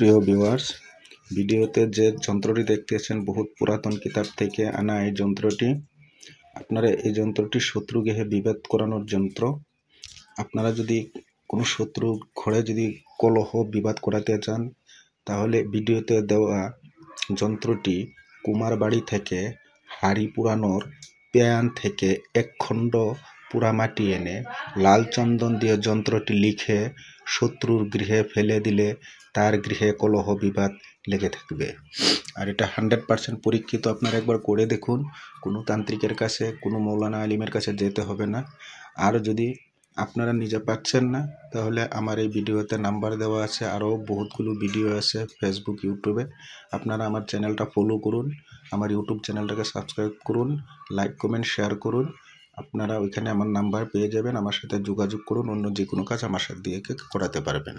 প্রিয় ভিউয়ার্স, ভিডিওতে যে যন্ত্রটি দেখতেছেন বহুত পুরাতন কিতাব থেকে আনা এই যন্ত্রটি। আপনারা এই যন্ত্রটি শত্রু গৃহে বিভেদ করানোর যন্ত্র। আপনারা যদি কোনো শত্রু ঘরে যদি কলহ বিবাদ করাতে চান, তাহলে ভিডিওতে দেওয়া যন্ত্রটি কুমার বাড়ি থেকে হাড়ি পুরানোর প্যান থেকে এক খণ্ড পুরা মাটি এনে লাল চন্দন দিয়ে যন্ত্রটি লিখে শত্রুর গৃহে ফেলে দিলে তার গৃহে কলহ বিবাদ লেগে থাকবে। আর এটা 100% পরীক্ষিত। আপনারা একবার করে দেখুন, কোনো তান্ত্রিকের কাছে, কোনো মৌলানা আলিমের কাছে যেতে হবে না। আর যদি আপনারা নিজে পাচ্ছেন না, তাহলে আমার এই ভিডিওতে নাম্বার দেওয়া আছে, আরও বহুতগুলো ভিডিও আছে ফেসবুক, ইউটিউবে। আপনারা আমার চ্যানেলটা ফলো করুন, আমার ইউটিউব চ্যানেলটাকে সাবস্ক্রাইব করুন, লাইক কমেন্ট শেয়ার করুন। আপনারা ওইখানে আমার নাম্বার পেয়ে যাবেন, আমার সাথে যোগাযোগ করুন, অন্য যে কোনো কাজ আমার সাথে দিয়ে করাতে পারবেন।